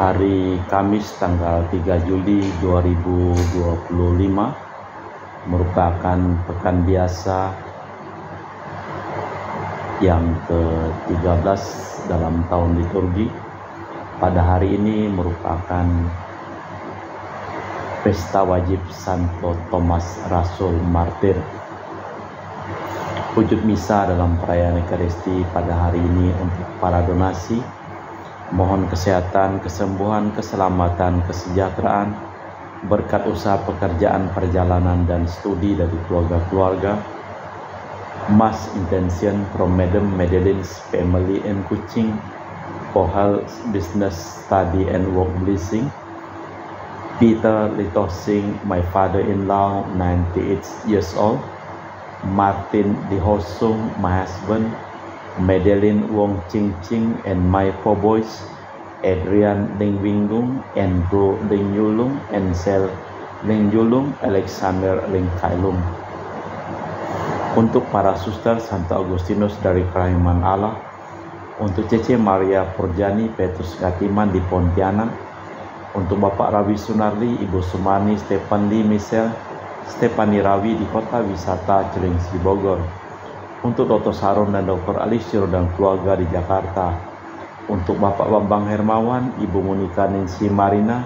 Hari Kamis tanggal 3 Juli 2025 merupakan pekan biasa yang ke-13 dalam tahun liturgi. Pada hari ini merupakan pesta wajib Santo Thomas Rasul Martir. Wujud misa dalam perayaan Ekaristi pada hari ini untuk para donasi, mohon kesehatan, kesembuhan, keselamatan, kesejahteraan, berkat usaha pekerjaan, perjalanan, dan studi dari keluarga-keluarga. Mass intention from Madam Madeline's family and Kuching for health, business, study, and work blessing. Peter Litosing, my father-in-law, 98 years old. Martin Di Hosung, my husband. Madeline Wong Ching Ching and my four boys, Adrian Ding Wingung, Andrew Ding Yulung, Ansel Ling Yulung, Alexander Ling Kailung. Untuk para suster Santo Agustinus dari Kerahiman Allah, untuk Cece Maria Purjani Petrus Gatiman di Pontianak, untuk Bapak Rawi Sunarli, Ibu Sumani, Stefan Lee Michelle, Stefani Rawi di Kota Wisata Cilengsi Bogor, untuk Dr. Saron dan Dr. Alisir dan keluarga di Jakarta, untuk Bapak Bambang Hermawan, Ibu Monika Nancy Marina,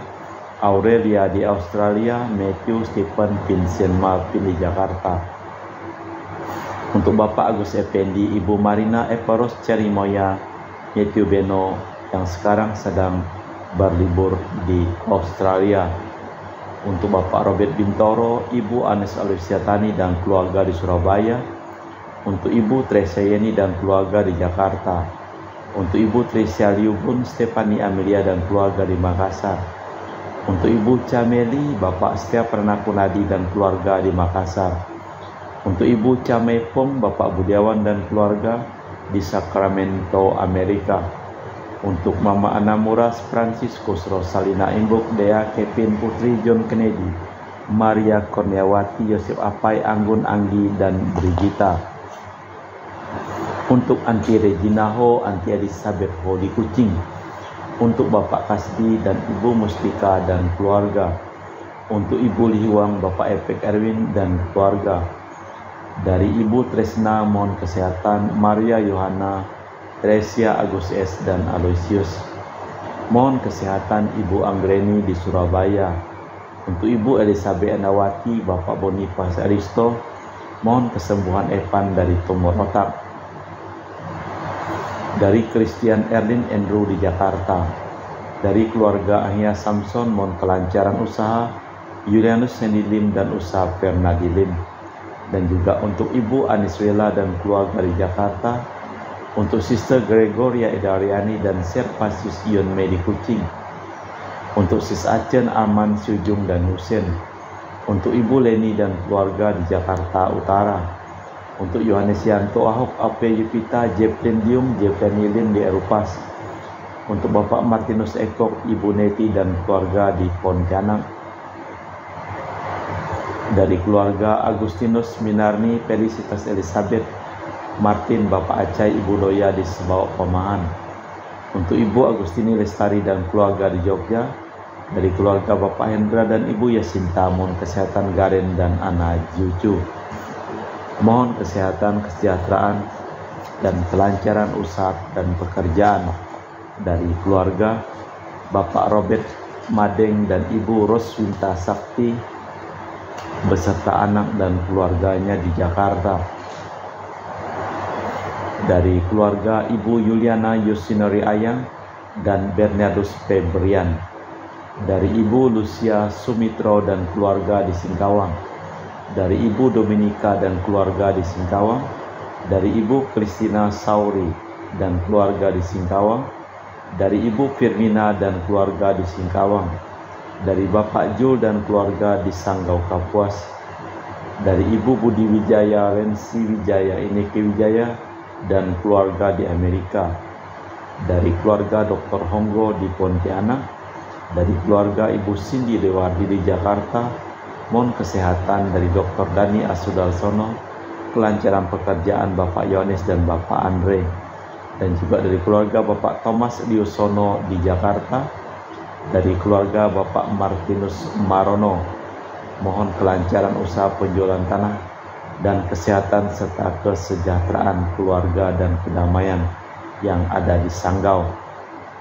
Aurelia di Australia, Matthew Stephen Vincent Malvin di Jakarta, untuk Bapak Agus Effendi, Ibu Marina Eparos Cerimoya, Matthew Beno yang sekarang sedang berlibur di Australia, untuk Bapak Robert Bintoro, Ibu Anes Alisiatani dan keluarga di Surabaya, untuk Ibu Tresia Yeni dan keluarga di Jakarta, untuk Ibu Tresia Liubun, Stefani Amelia dan keluarga di Makassar, untuk Ibu Cameli, Bapak Setia Pernakunadi dan keluarga di Makassar, untuk Ibu Camepong, Bapak Budiawan dan keluarga di Sacramento, Amerika, untuk Mama Anamuras Franciscus Rosalina Imbuk, Dea Kevin Putri John Kennedy, Maria Kurniawati, Yosef Apai, Anggun Anggi dan Brigita, untuk Anti Regina Ho, Anti Elizabeth Ho di Kucing, untuk Bapak Kasdi dan Ibu Mustika dan keluarga, untuk Ibu Lihuang, Bapak Epek Erwin dan keluarga. Dari Ibu Tresna mohon kesehatan, Maria Yohana, Tresia Agus S dan Aloysius. Mohon kesehatan Ibu Anggreni di Surabaya. Untuk Ibu Elizabeth Anawati, Bapak Boniface Aristo, mohon kesembuhan Evan dari tumor otak. Dari Christian Erlin Andrew di Jakarta. Dari keluarga Ahia Samson mohon kelancaran usaha Julianus Sendilim dan usaha Fernadilim. Dan juga untuk Ibu Aniswela dan keluarga di Jakarta, untuk Sister Gregoria Edariani dan Serpasius Ion Medi Kucing, untuk Sis Acen Aman Sujung dan Husen, untuk Ibu Leni dan keluarga di Jakarta Utara, untuk Yohanes Yanto Ahok Ape Yupita Jeplin Dium Jeplin Lim di Erupas, untuk Bapak Martinus Ekok, Ibu Neti dan keluarga di Pontianak. Dari keluarga Agustinus Minarni Felicitas Elizabeth Martin, Bapak Acai, Ibu Doya di Sebawak Pemahan, untuk Ibu Agustini Lestari dan keluarga di Jogja. Dari keluarga Bapak Hendra dan Ibu Yasinta mohon kesehatan Garen dan anak cucu. Mohon kesehatan, kesejahteraan, dan kelancaran usaha dan pekerjaan dari keluarga Bapak Robert Madeng dan Ibu Roswinta Sakti beserta anak dan keluarganya di Jakarta. Dari keluarga Ibu Yuliana Yusinori Ayang dan Bernardus Febrian. Dari Ibu Lucia Sumitro dan keluarga di Singkawang. Dari Ibu Dominika dan keluarga di Singkawang. Dari Ibu Christina Sauri dan keluarga di Singkawang. Dari Ibu Firmina dan keluarga di Singkawang. Dari Bapak Jul dan keluarga di Sanggau Kapuas. Dari Ibu Budi Wijaya Rensi Wijaya Ineke Wijaya dan keluarga di Amerika. Dari keluarga Dr. Honggo di Pontianak. Dari keluarga Ibu Cindy Dewardi di Jakarta, mohon kesehatan dari Dr. Dani Asudalsono, kelancaran pekerjaan Bapak Yohanes dan Bapak Andre, dan juga dari keluarga Bapak Thomas Diusono di Jakarta, Dari keluarga Bapak Martinus Marono, mohon kelancaran usaha penjualan tanah dan kesehatan serta kesejahteraan keluarga dan kedamaian yang ada di Sanggau.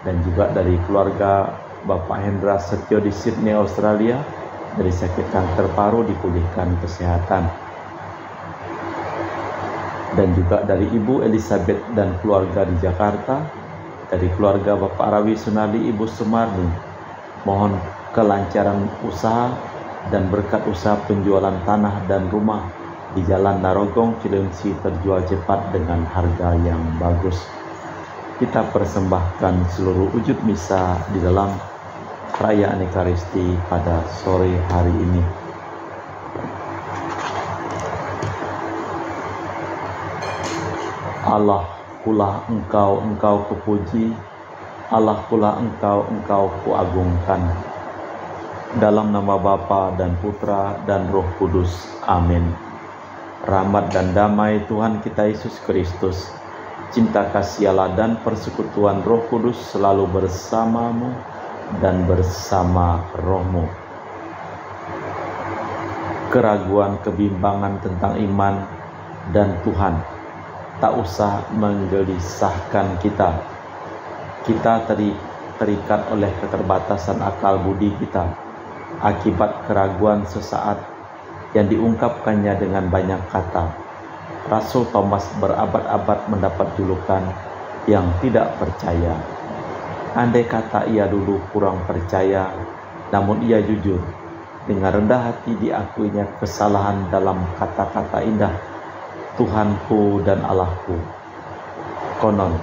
Dan juga dari keluarga Bapak Hendra Setio di Sydney, Australia, dari sakit kanker paru dipulihkan kesehatan. Dan juga dari Ibu Elizabeth dan keluarga di Jakarta, dari keluarga Bapak Rawi Sunardi, Ibu Sumarni, mohon kelancaran usaha dan berkat usaha penjualan tanah dan rumah di Jalan Narogong, Cilengsi terjual cepat dengan harga yang bagus. Kita persembahkan seluruh wujud misa di dalam perayaan Ekaristi pada sore hari ini. Allah kulah engkau kupuji, Allah kulah engkau kuagungkan. Dalam nama Bapa dan Putra dan Roh Kudus. Amin. Rahmat dan damai Tuhan kita Yesus Kristus, cinta kasih Allah dan persekutuan Roh Kudus selalu bersamamu dan bersama rohmu. Keraguan, kebimbangan tentang iman dan Tuhan tak usah menggelisahkan kita. Kita terikat oleh keterbatasan akal budi kita akibat keraguan sesaat yang diungkapkannya dengan banyak kata. Rasul Thomas berabad-abad mendapat julukan yang tidak percaya. Andai kata ia dulu kurang percaya, namun ia jujur. Dengan rendah hati diakuinya kesalahan dalam kata-kata indah, Tuhanku dan Allahku. Konon,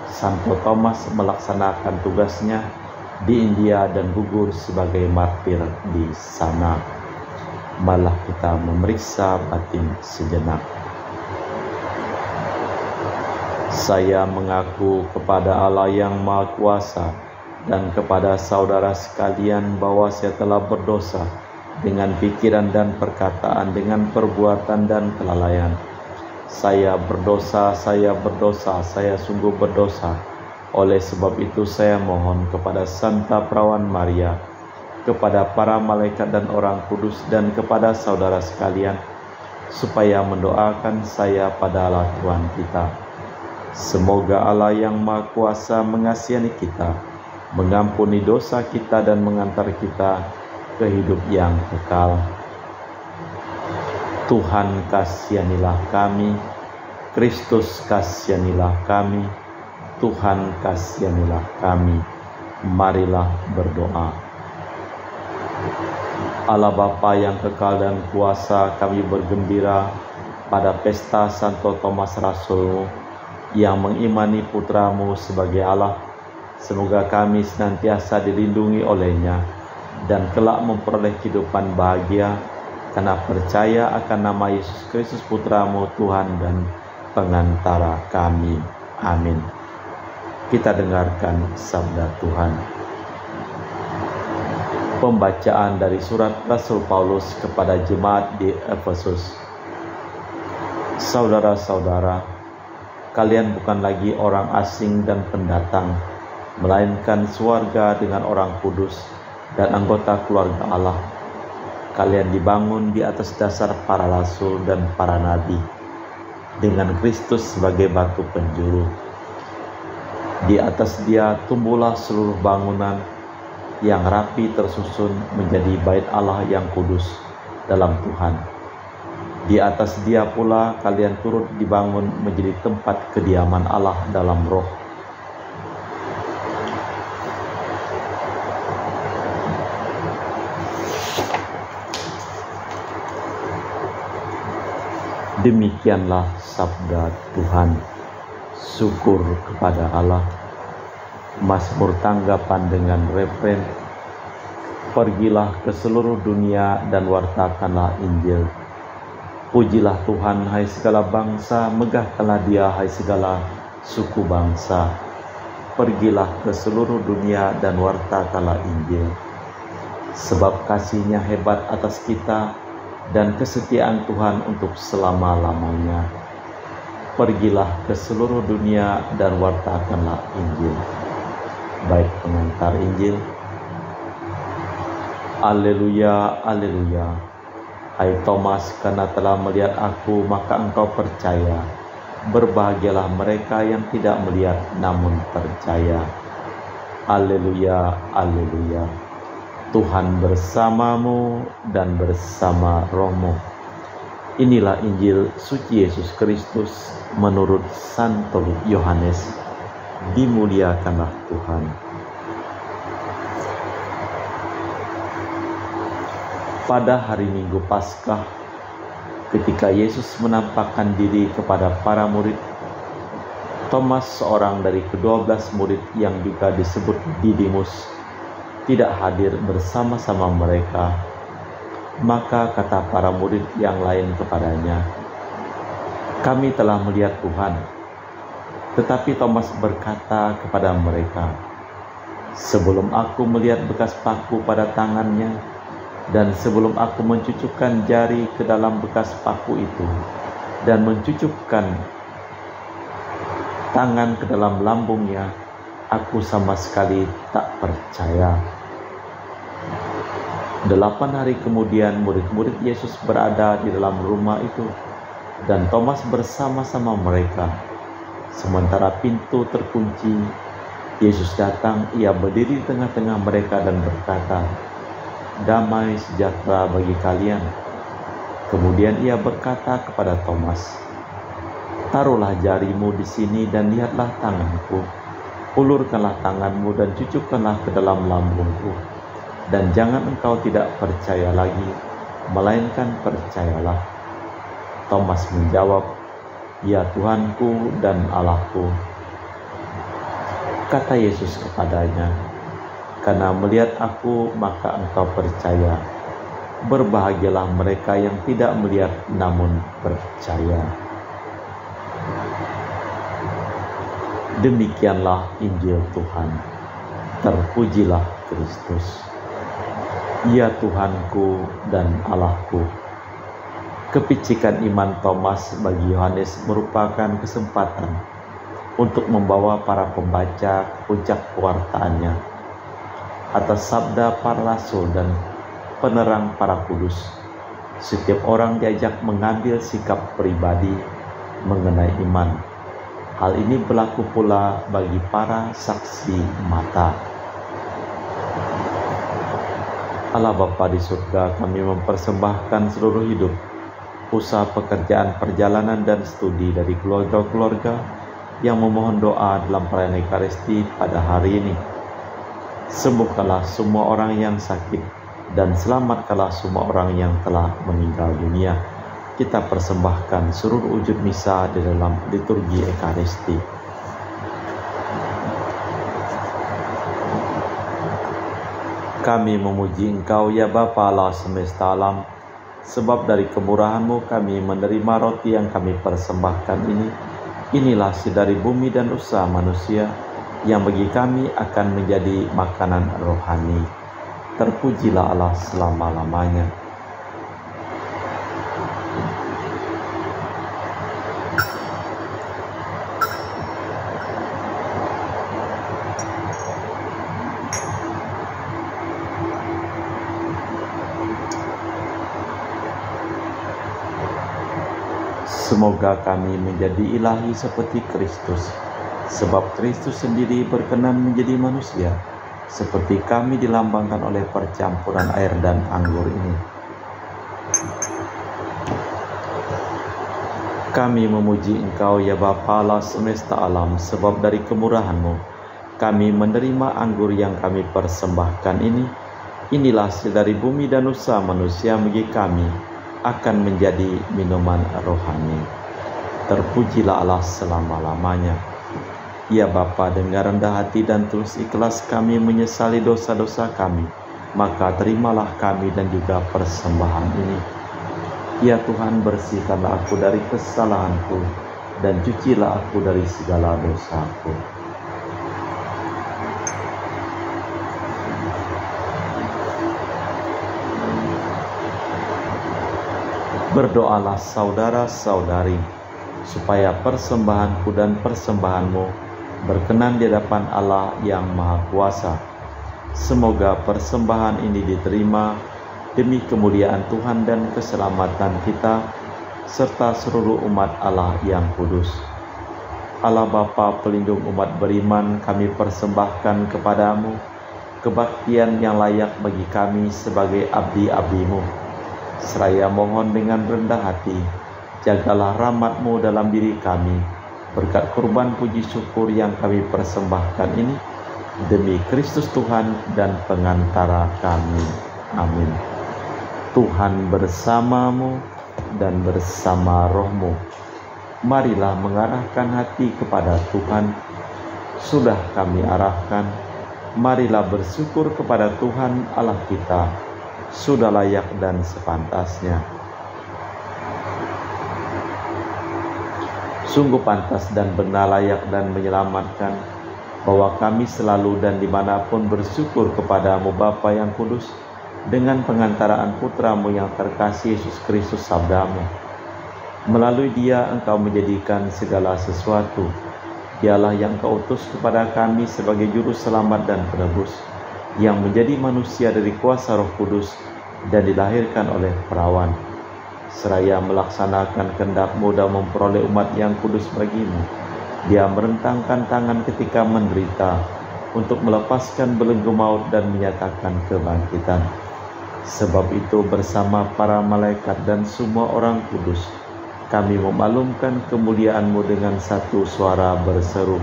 Santo Thomas melaksanakan tugasnya di India dan gugur sebagai martir di sana. Malah kita memeriksa batin sejenak. Saya mengaku kepada Allah yang Maha Kuasa dan kepada saudara sekalian bahwa saya telah berdosa dengan pikiran dan perkataan, dengan perbuatan dan kelalaian. Saya berdosa, saya sungguh berdosa. Oleh sebab itu saya mohon kepada Santa Perawan Maria, kepada para malaikat dan orang kudus, dan kepada saudara sekalian, supaya mendoakan saya pada Allah Tuhan kita. Semoga Allah yang Maha Kuasa mengasihani kita, mengampuni dosa kita dan mengantar kita ke hidup yang kekal. Tuhan kasihanilah kami, Kristus kasihanilah kami, Tuhan kasihanilah kami. Marilah berdoa. Allah Bapa yang kekal dan kuasa, kami bergembira pada pesta Santo Thomas Rasul yang mengimani putramu sebagai Allah. Semoga kami senantiasa dilindungi olehnya dan kelak memperoleh kehidupan bahagia karena percaya akan nama Yesus Kristus putramu, Tuhan dan pengantara kami. Amin. Kita dengarkan sabda Tuhan. Pembacaan dari surat Rasul Paulus kepada jemaat di Efesus. Saudara-saudara, kalian bukan lagi orang asing dan pendatang, melainkan sewarga dengan orang kudus dan anggota keluarga Allah. Kalian dibangun di atas dasar para rasul dan para nabi, dengan Kristus sebagai batu penjuru. Di atas dia tumbuhlah seluruh bangunan yang rapi tersusun menjadi bait Allah yang kudus dalam Tuhan. Di atas dia pula kalian turut dibangun menjadi tempat kediaman Allah dalam roh. Demikianlah sabda Tuhan. Syukur kepada Allah. Mazmur tanggapan dengan refren, pergilah ke seluruh dunia dan wartakanlah Injil. Pujilah Tuhan hai segala bangsa, megahkanlah dia hai segala suku bangsa. Pergilah ke seluruh dunia dan wartakanlah Injil. Sebab kasih-Nya hebat atas kita dan kesetiaan Tuhan untuk selama-lamanya. Pergilah ke seluruh dunia dan wartakanlah Injil. Baik pengantar Injil, Haleluya, haleluya. Hai Thomas, karena telah melihat aku, maka engkau percaya. Berbahagialah mereka yang tidak melihat namun percaya. Haleluya, haleluya. Tuhan bersamamu dan bersama rohmu. Inilah Injil suci Yesus Kristus menurut Santo Yohanes. Dimuliakanlah Tuhan. Pada hari Minggu Paskah, ketika Yesus menampakkan diri kepada para murid, Thomas, seorang dari ke-12 murid yang juga disebut Didimus, tidak hadir bersama-sama mereka. Maka kata para murid yang lain kepadanya, "Kami telah melihat Tuhan." Tetapi Thomas berkata kepada mereka, "Sebelum aku melihat bekas paku pada tangannya, dan sebelum aku mencucukkan jari ke dalam bekas paku itu, dan mencucukkan tangan ke dalam lambungnya, aku sama sekali tak percaya." 8 hari kemudian murid-murid Yesus berada di dalam rumah itu, dan Thomas bersama-sama mereka. Sementara pintu terkunci, Yesus datang, ia berdiri di tengah-tengah mereka dan berkata, "Damai sejahtera bagi kalian." Kemudian ia berkata kepada Thomas, "Taruhlah jarimu di sini dan lihatlah tanganku. Ulurkanlah tanganmu dan cucukkanlah ke dalam lambungku. Dan jangan engkau tidak percaya lagi, melainkan percayalah." Thomas menjawab, "Ya Tuhanku dan Allahku." Kata Yesus kepadanya, "Karena melihat aku, maka engkau percaya. Berbahagialah mereka yang tidak melihat namun percaya." Demikianlah Injil Tuhan. Terpujilah Kristus. Ya Tuhanku dan Allahku. Kepicikan iman Thomas bagi Yohanes merupakan kesempatan untuk membawa para pembaca ke puncak pewartaannya atas sabda para rasul dan penerang para kudus. Setiap orang diajak mengambil sikap pribadi mengenai iman. Hal ini berlaku pula bagi para saksi mata. Allah Bapa di surga, kami mempersembahkan seluruh hidup, usaha, pekerjaan, perjalanan, dan studi dari keluarga-keluarga yang memohon doa dalam perayaan Ekaristi pada hari ini. Sembuhkanlah semua orang yang sakit dan selamatkanlah semua orang yang telah meninggal dunia. Kita persembahkan seluruh wujud misa di dalam liturgi Ekaristi. Kami memuji Engkau ya Bapa Allah semesta alam, sebab dari kemurahan-Mu kami menerima roti yang kami persembahkan ini. Inilah hasil dari bumi dan usaha manusia, yang bagi kami akan menjadi makanan rohani. Terpujilah Allah selama-lamanya. Semoga kami menjadi ilahi seperti Kristus, sebab Kristus sendiri berkenan menjadi manusia, seperti kami dilambangkan oleh percampuran air dan anggur ini. Kami memuji Engkau ya Bapa Allah semesta alam, sebab dari kemurahan-Mu kami menerima anggur yang kami persembahkan ini. Inilah hasil dari bumi dan usaha manusia bagi kami akan menjadi minuman rohani. Terpujilah Allah selama-lamanya. Ya Bapa, dengan rendah hati dan tulus ikhlas kami menyesali dosa-dosa kami, maka terimalah kami dan juga persembahan ini. Ya Tuhan, bersihkanlah aku dari kesalahanku dan cucilah aku dari segala dosaku. Berdoalah saudara-saudari, supaya persembahanku dan persembahanmu berkenan di hadapan Allah yang Maha Kuasa. Semoga persembahan ini diterima demi kemuliaan Tuhan dan keselamatan kita, serta seluruh umat Allah yang kudus. Allah Bapa pelindung umat beriman, kami persembahkan kepadamu kebaktian yang layak bagi kami sebagai abdi-abdimu. Seraya mohon dengan rendah hati, jagalah rahmat-Mu dalam diri kami, berkat kurban puji syukur yang kami persembahkan ini, demi Kristus Tuhan dan pengantara kami. Amin. Tuhan bersamamu dan bersama rohmu. Marilah mengarahkan hati kepada Tuhan. Sudah kami arahkan, marilah bersyukur kepada Tuhan Allah kita. Sudah layak dan sepantasnya. Sungguh pantas dan benar, layak dan menyelamatkan, bahwa kami selalu dan dimanapun bersyukur kepadamu Bapa yang kudus, dengan pengantaraan Putramu yang terkasih Yesus Kristus sabdamu. Melalui Dia Engkau menjadikan segala sesuatu. Dialah yang Engkau utus kepada kami sebagai juru selamat dan penebus, yang menjadi manusia dari kuasa Roh Kudus dan dilahirkan oleh perawan, seraya melaksanakan kehendak-Mu dan memperoleh umat yang kudus bagimu. Dia merentangkan tangan ketika menderita untuk melepaskan belenggu maut dan menyatakan kebangkitan. Sebab itu bersama para malaikat dan semua orang kudus, kami memaklumkan kemuliaan-Mu dengan satu suara berseru,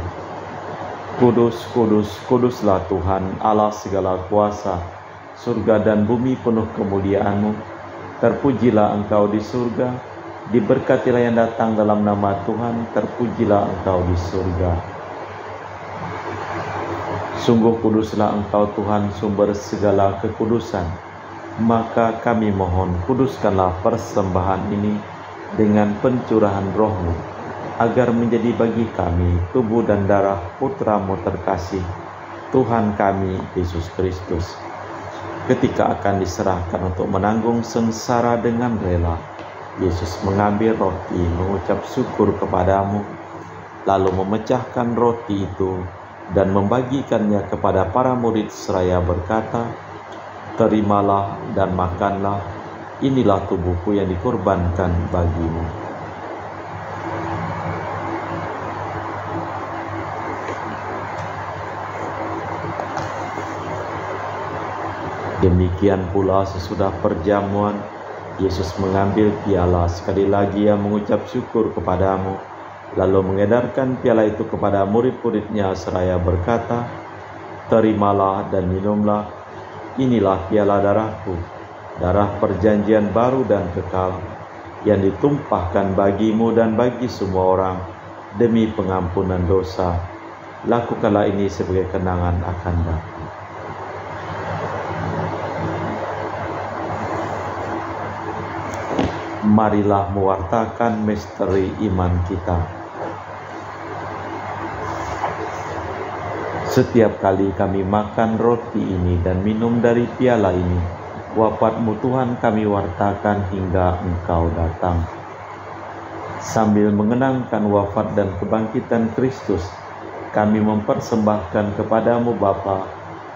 Kudus, kudus, kuduslah Tuhan Allah segala kuasa. Surga dan bumi penuh kemuliaan-Mu. Terpujilah Engkau di surga, diberkatilah yang datang dalam nama Tuhan, terpujilah Engkau di surga. Sungguh kuduslah Engkau Tuhan, sumber segala kekudusan. Maka kami mohon, kuduskanlah persembahan ini dengan pencurahan Roh-Mu, agar menjadi bagi kami tubuh dan darah Putra-Mu terkasih, Tuhan kami Yesus Kristus. Ketika akan diserahkan untuk menanggung sengsara dengan rela, Yesus mengambil roti, mengucap syukur kepadamu, lalu memecahkan roti itu dan membagikannya kepada para murid seraya berkata, Terimalah dan makanlah, inilah tubuhku yang dikorbankan bagimu. Demikian pula sesudah perjamuan, Yesus mengambil piala, sekali lagi Ia mengucap syukur kepadamu, lalu mengedarkan piala itu kepada murid-murid-Nya seraya berkata, Terimalah dan minumlah, inilah piala darahku, darah perjanjian baru dan kekal, yang ditumpahkan bagimu dan bagi semua orang, demi pengampunan dosa. Lakukanlah ini sebagai kenangan akan aku. Marilah mewartakan misteri iman kita. Setiap kali kami makan roti ini dan minum dari piala ini, wafat-Mu Tuhan kami wartakan hingga Engkau datang. Sambil mengenangkan wafat dan kebangkitan Kristus, kami mempersembahkan kepadamu Bapa,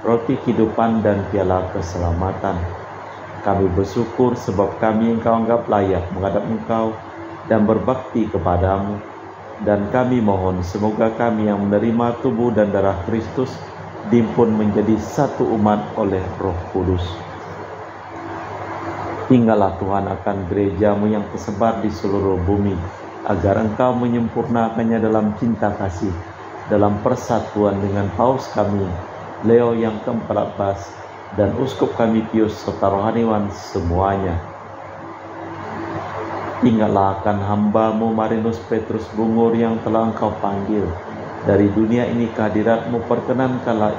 roti kehidupan dan piala keselamatan. Kami bersyukur sebab kami Engkau anggap layak menghadap Engkau dan berbakti kepadamu. Dan kami mohon semoga kami yang menerima tubuh dan darah Kristus dihimpun menjadi satu umat oleh Roh Kudus. Tinggallah Tuhan akan gereja-Mu yang tersebar di seluruh bumi, agar Engkau menyempurnakannya dalam cinta kasih, dalam persatuan dengan Paus kami, Leo yang ke-14, dan uskup kami Pius serta rohaniwan semuanya. Tinggallah akan hamba-Mu Marinus Petrus Bungur yang telah Engkau panggil. Dari dunia ini kehadirat-Mu, perkenankanlah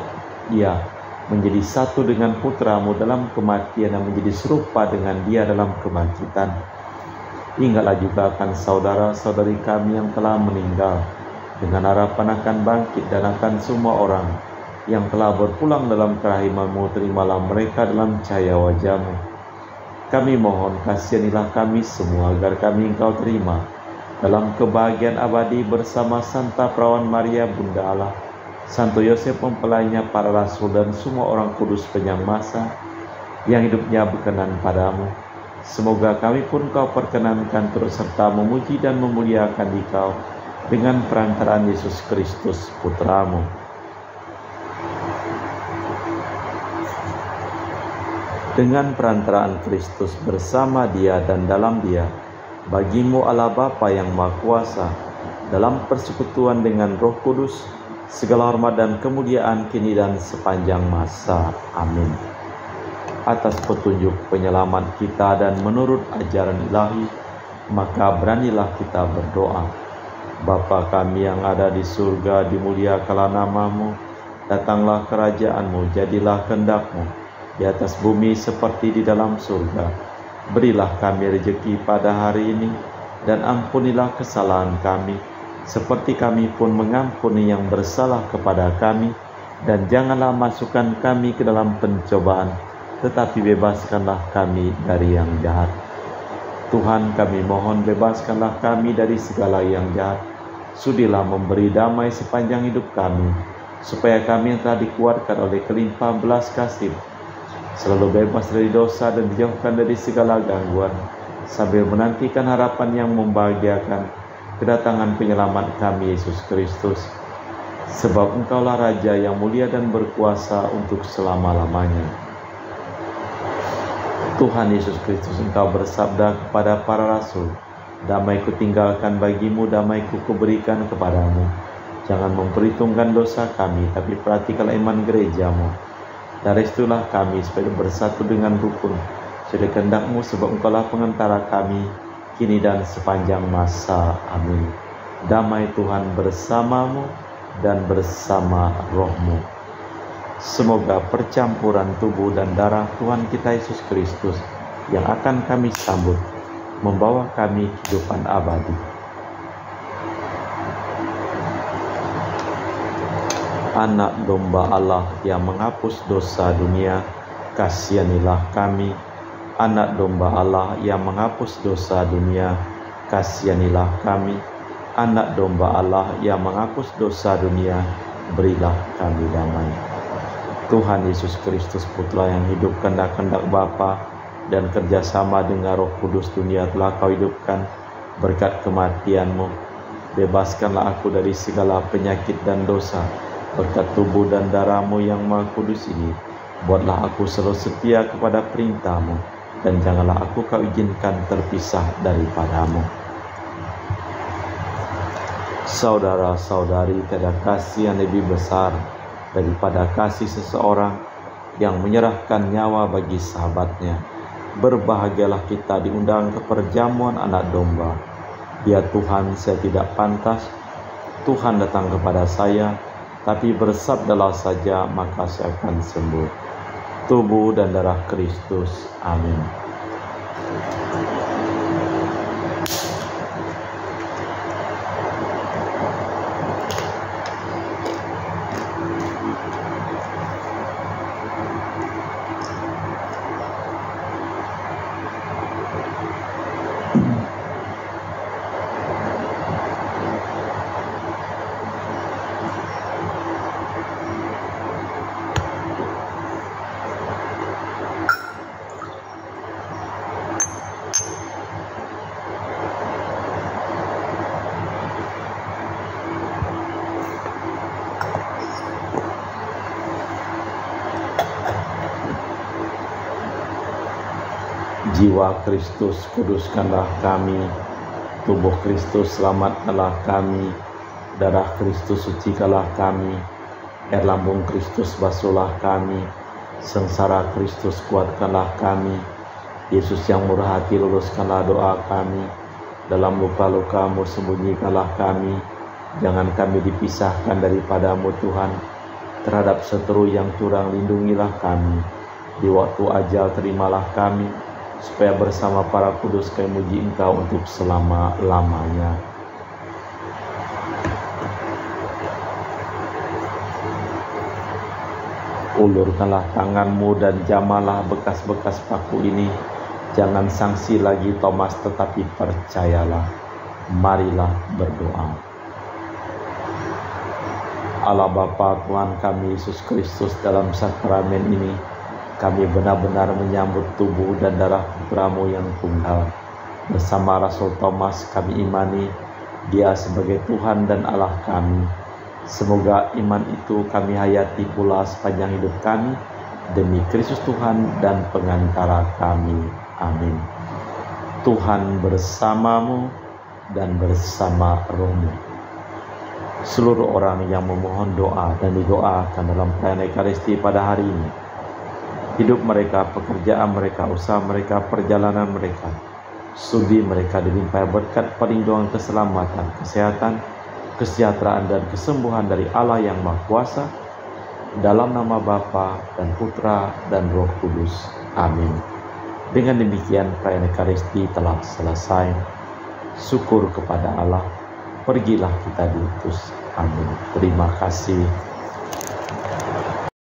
ia menjadi satu dengan Putra-Mu dalam kematian dan menjadi serupa dengan Dia dalam kebangkitan. Ingatlah juga akan saudara-saudari kami yang telah meninggal, dengan harapan akan bangkit, dan akan semua orang yang telah berpulang dalam kerahiman-Mu, terimalah mereka dalam cahaya wajah-Mu. Kami mohon kasihanilah kami semua agar kami Engkau terima dalam kebahagiaan abadi bersama Santa Perawan Maria Bunda Allah, Santo Yosef mempelainya, para rasul dan semua orang kudus penyang masa yang hidupnya berkenan padamu. Semoga kami pun kau perkenankan terus serta memuji dan memuliakan Dikau dengan perantaraan Yesus Kristus Putramu. Dengan perantaraan Kristus bersama Dia dan dalam Dia, bagimu Allah Bapa yang Maha Kuasa, dalam persekutuan dengan Roh Kudus, segala hormat dan kemuliaan kini dan sepanjang masa. Amin. Atas petunjuk penyelamat kita dan menurut ajaran ilahi, maka beranilah kita berdoa. Bapa kami yang ada di surga, dimuliakanlah namamu, datanglah kerajaan-Mu, jadilah kehendak-Mu di atas bumi seperti di dalam surga. Berilah kami rezeki pada hari ini, dan ampunilah kesalahan kami, seperti kami pun mengampuni yang bersalah kepada kami, dan janganlah masukkan kami ke dalam pencobaan, tetapi bebaskanlah kami dari yang jahat. Tuhan, kami mohon bebaskanlah kami dari segala yang jahat. Sudilah memberi damai sepanjang hidup kami, supaya kami yang telah dikuatkan oleh kelimpahan belas kasih selalu bebas dari dosa dan dijauhkan dari segala gangguan, sambil menantikan harapan yang membahagiakan, kedatangan penyelamat kami Yesus Kristus. Sebab Engkaulah Raja yang mulia dan berkuasa untuk selama-lamanya. Tuhan Yesus Kristus, Engkau bersabda kepada para rasul, "Damai-Ku tinggalkan bagimu, damai-Ku kuberikan kepadamu. Jangan memperhitungkan dosa kami, tapi perhatikanlah iman gereja-Mu. Dari situlah kami supaya bersatu dengan rukun, sesuai kehendak-Mu, sebab Engkaulah pengantara kami, kini dan sepanjang masa. Amin." Damai Tuhan bersamamu dan bersama rohmu. Semoga percampuran tubuh dan darah Tuhan kita Yesus Kristus yang akan kami sambut membawa kami kehidupan abadi. Anak domba Allah yang menghapus dosa dunia, kasihanilah kami. Anak domba Allah yang menghapus dosa dunia, kasihanilah kami. Anak domba Allah yang menghapus dosa dunia, berilah kami damai. Tuhan Yesus Kristus, Putra yang hidup kehendak-kehendak Bapa dan kerjasama dengan Roh Kudus, dunia telah Kau hidupkan berkat kematian-Mu. Bebaskanlah aku dari segala penyakit dan dosa berkat tubuh dan darah-Mu yang Maha Kudus ini. Buatlah aku selalu setia kepada perintah-Mu, dan janganlah aku Kau izinkan terpisah daripada-Mu. Saudara-saudari, tiada kasih yang lebih besar daripada kasih seseorang yang menyerahkan nyawa bagi sahabatnya. Berbahagialah kita diundang ke perjamuan anak domba. Ya Tuhan, saya tidak pantas Tuhan datang kepada saya, tapi bersabdalah saja, maka saya akan sembuh. Tubuh dan darah Kristus. Amin. Jiwa Kristus, kuduskanlah kami. Tubuh Kristus, selamatkanlah kami. Darah Kristus, sucikanlah kami. Air lambung Kristus, basuhlah kami. Sengsara Kristus, kuatkanlah kami. Yesus yang murah hati, luluskanlah doa kami. Dalam luka-luka-Mu, sembunyikanlah kami. Jangan kami dipisahkan daripada-Mu Tuhan. Terhadap seteru yang curang, lindungilah kami. Di waktu ajal, terimalah kami, supaya bersama para kudus kami muji Engkau untuk selama-lamanya. Ulurkanlah tangan-Mu dan jamalah bekas-bekas paku ini. Jangan sangsi lagi Thomas, tetapi percayalah. Marilah berdoa. Allah Bapa Tuhan kami Yesus Kristus, dalam sakramen ini kami benar-benar menyambut tubuh dan darah Putra-Mu yang tunggal. Bersama Rasul Thomas kami imani Dia sebagai Tuhan dan Allah kami. Semoga iman itu kami hayati pula sepanjang hidup kami, demi Kristus Tuhan dan pengantara kami. Amin. Tuhan bersamamu dan bersama rohmu. Seluruh orang yang memohon doa dan didoakan dalam perayaan Ekaristi pada hari ini, hidup mereka, pekerjaan mereka, usaha mereka, perjalanan mereka, studi mereka dilimpahi berkat perlindungan, keselamatan, kesehatan, kesejahteraan dan kesembuhan dari Allah yang Maha Kuasa, dalam nama Bapa dan Putra dan Roh Kudus. Amin. Dengan demikian perayaan Ekaristi telah selesai. Syukur kepada Allah. Pergilah kita diutus. Amin. Terima kasih.